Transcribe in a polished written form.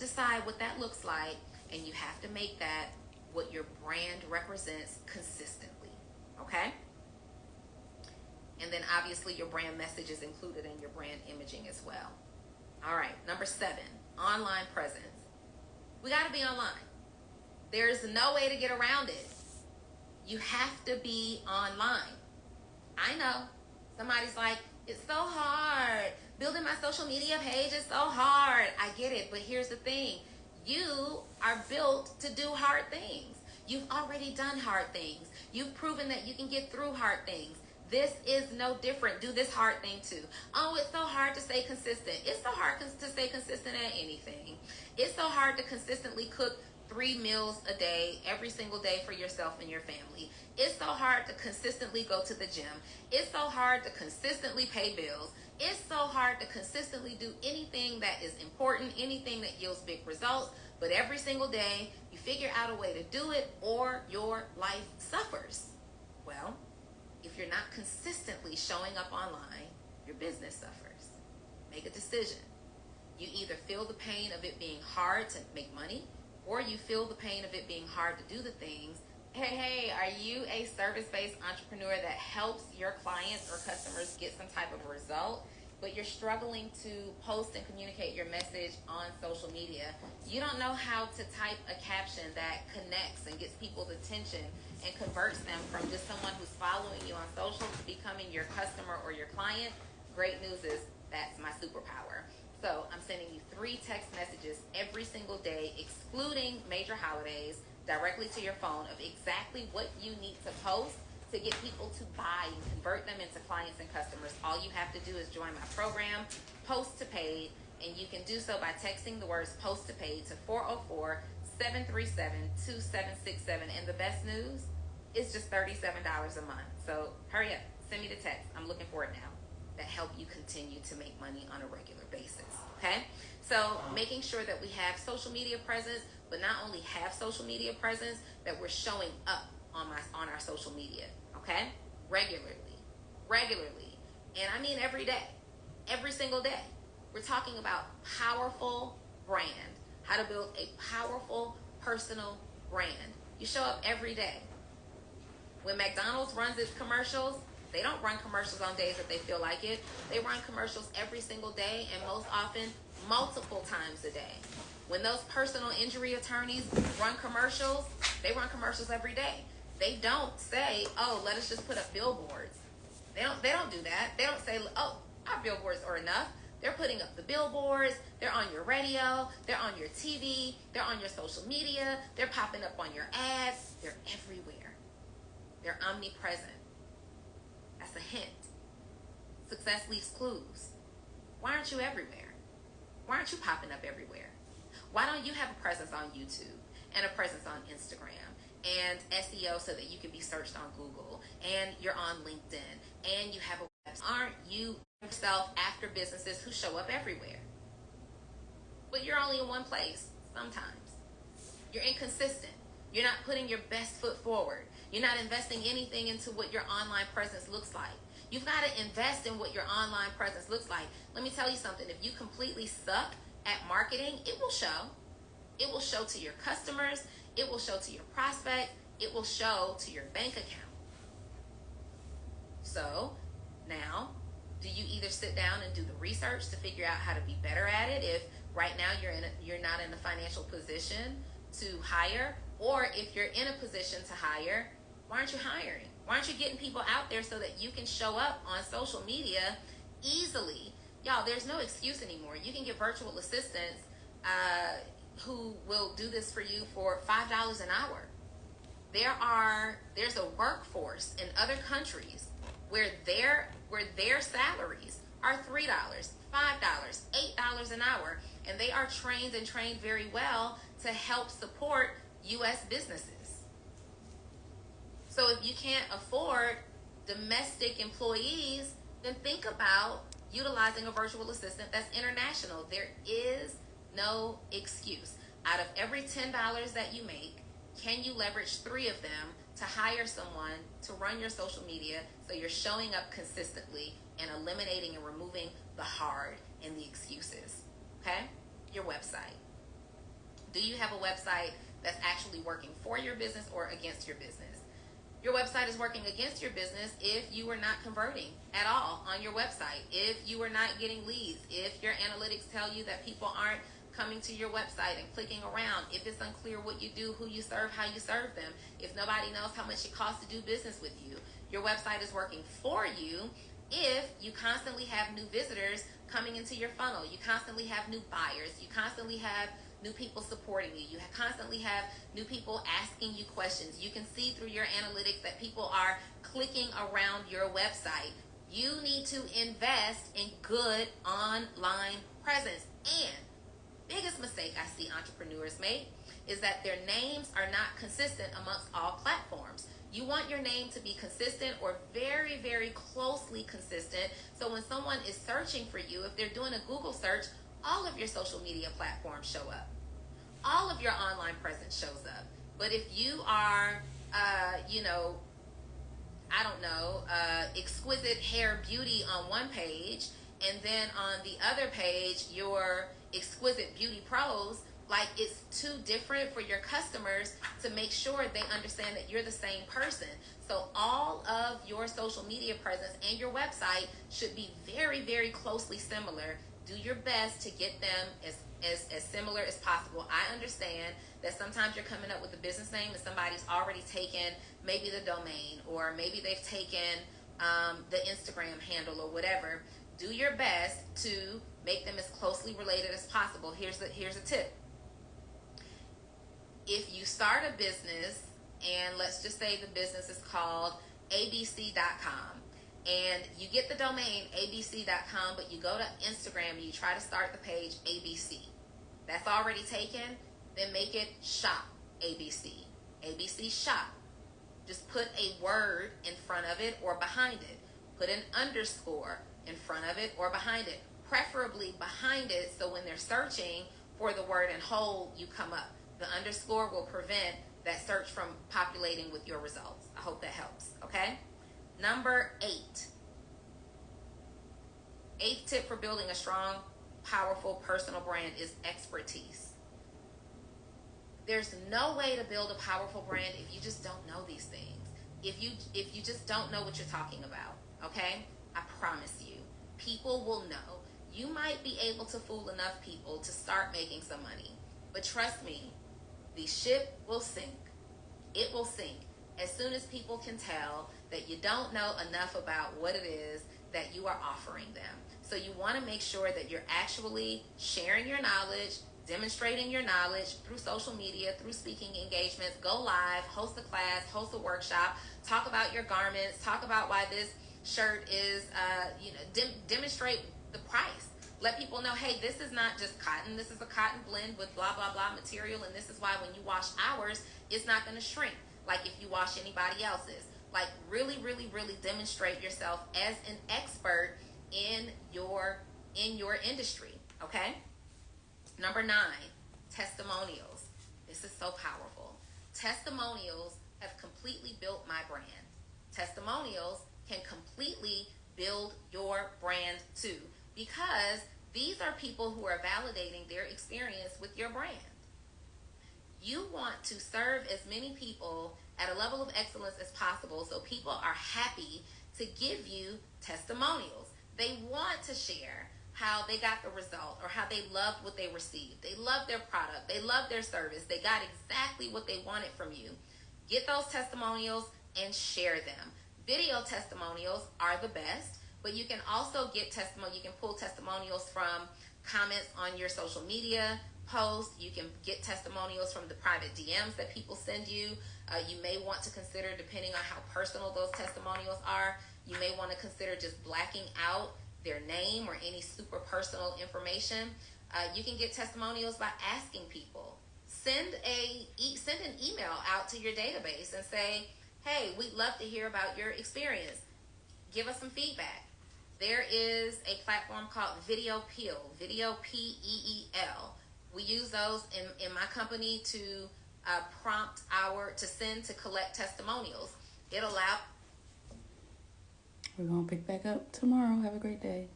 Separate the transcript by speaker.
Speaker 1: decide what that looks like, and you have to make that what your brand represents consistently, okay? And then obviously your brand message is included in your brand imaging as well. All right, number 7, online presence. We got to be online. There's no way to get around it. You have to be online. I know. Somebody's like, it's so hard. Building my social media page is so hard. I get it, but here's the thing. You are built to do hard things. You've already done hard things. You've proven that you can get through hard things. This is no different. Do this hard thing too. Oh, it's so hard to stay consistent. It's so hard to stay consistent at anything. It's so hard to consistently cook 3 meals a day, every single day for yourself and your family. It's so hard to consistently go to the gym. It's so hard to consistently pay bills. It's so hard to consistently do anything that is important, anything that yields big results. But every single day, you figure out a way to do it or your life suffers. Well, if you're not consistently showing up online, your business suffers. Make a decision. You either feel the pain of it being hard to make money, or you feel the pain of it being hard to do the things. Hey, are you a service-based entrepreneur that helps your clients or customers get some type of result, but you're struggling to post and communicate your message on social media? You don't know how to type a caption that connects and gets people's attention and converts them from just someone who's following you on social to becoming your customer or your client. Great news is that's my superpower. So I'm sending you 3 text messages every single day, excluding major holidays, directly to your phone of exactly what you need to post to get people to buy and convert them into clients and customers. All you have to do is join my program, Post to Paid, and you can do so by texting the words Post to Paid to 404-737-2767. And the best news is just $37 a month. So hurry up, send me the text. I'm looking for it now. That help you continue to make money on a regular basis, okay? So making sure that we have social media presence, but not only have social media presence, that we're showing up on our social media, okay? Regularly. And I mean every day, every single day. We're talking about powerful brand, how to build a powerful personal brand. You show up every day. When McDonald's runs its commercials, they don't run commercials on days that they feel like it. They run commercials every single day, and most often multiple times a day. When those personal injury attorneys run commercials, they run commercials every day. They don't say, oh, let us just put up billboards. They don't do that. They don't say, oh, our billboards are enough. They're putting up the billboards. They're on your radio. They're on your TV. They're on your social media. They're popping up on your ads. They're everywhere. They're omnipresent. That's a hint. Success leaves clues. Why aren't you everywhere? Why aren't you popping up everywhere? Why don't you have a presence on YouTube and a presence on Instagram and SEO so that you can be searched on Google and you're on LinkedIn and you have a website? Aren't you yourself after businesses who show up everywhere? But you're only in one place sometimes. You're inconsistent. You're not putting your best foot forward. You're not investing anything into what your online presence looks like. You've got to invest in what your online presence looks like. Let me tell you something. If you completely suck at marketing, it will show. It will show to your customers. It will show to your prospect. It will show to your bank account. So now, do you either sit down and do the research to figure out how to be better at it if right now you're not in a financial position to hire, or if you're in a position to hire, why aren't you hiring? Why aren't you getting people out there so that you can show up on social media easily? Y'all, there's no excuse anymore. You can get virtual assistants who will do this for you for $5 an hour. There's a workforce in other countries where their salaries are $3, $5, $8 an hour, and they are trained very well to help support U.S. businesses. So if you can't afford domestic employees, then think about utilizing a virtual assistant that's international. There is no excuse. Out of every $10 that you make, can you leverage 3 of them to hire someone to run your social media so you're showing up consistently and eliminating and removing the hard and the excuses? Okay? Your website. Do you have a website that's actually working for your business or against your business? Your website is working against your business if you are not converting at all on your website, if you are not getting leads, if your analytics tell you that people aren't coming to your website and clicking around, if it's unclear what you do, who you serve, how you serve them, if nobody knows how much it costs to do business with you. Your website is working for you if you constantly have new visitors coming into your funnel, you constantly have new buyers, you constantly have new people supporting you, you constantly have new people asking you questions. You can see through your analytics that people are clicking around your website. You need to invest in good online presence. And biggest mistake I see entrepreneurs make is that their names are not consistent amongst all platforms. You want your name to be consistent or very, very closely consistent. So when someone is searching for you, if they're doing a Google search, all of your social media platforms show up. All of your online presence shows up. But if you are, exquisite hair beauty on one page, and then on the other page, your exquisite beauty pros, like it's too different for your customers to make sure they understand that you're the same person. So all of your social media presence and your website should be very, very closely similar. Do your best to get them as similar as possible. I understand that sometimes you're coming up with a business name and somebody's already taken maybe the domain, or maybe they've taken the Instagram handle or whatever. Do your best to make them as closely related as possible. Here's a tip. If you start a business, and let's just say the business is called abc.com, and you get the domain abc.com, but you go to Instagram and you try to start the page ABC, that's already taken, then make it shop ABC shop. Just put a word in front of it or behind it. Put an underscore in front of it or behind it, preferably behind it, so when they're searching for the word in whole, you come up. The underscore will prevent that search from populating with your results. I hope that helps, okay? Number 8. 8th tip for building a strong, powerful personal brand is expertise. There's no way to build a powerful brand if you just don't know these things. If you just don't know what you're talking about, okay? I promise you, people will know. You might be able to fool enough people to start making some money, but trust me, the ship will sink. It will sink as soon as people can tell that you don't know enough about what it is that you are offering them. So you want to make sure that you're actually sharing your knowledge, demonstrating your knowledge through social media, through speaking engagements. Go live, host a class, host a workshop, talk about your garments, talk about why this shirt is, demonstrate the price. Let people know, hey, this is not just cotton. This is a cotton blend with blah, blah, blah material. And this is why when you wash ours, it's not going to shrink like if you wash anybody else's. Like really, really, really demonstrate yourself as an expert in your industry, okay? Number 9, testimonials. This is so powerful. Testimonials have completely built my brand. Testimonials can completely build your brand too, because these are people who are validating their experience with your brand. You want to serve as many people at a level of excellence as possible, so people are happy to give you testimonials. They want to share how they got the result or how they loved what they received. They loved their product. They loved their service. They got exactly what they wanted from you. Get those testimonials and share them. Video testimonials are the best, but you can also get you can pull testimonials from comments on your social media posts. You can get testimonials from the private DMs that people send you. You may want to consider, depending on how personal those testimonials are, you may want to consider just blacking out their name or any super personal information. You can get testimonials by asking people. Send an email out to your database and say, hey, we'd love to hear about your experience. Give us some feedback. There is a platform called Video Peel, Video P-E-E-L. We use those in my company to prompt to collect testimonials. We're going to pick back up tomorrow. Have a great day.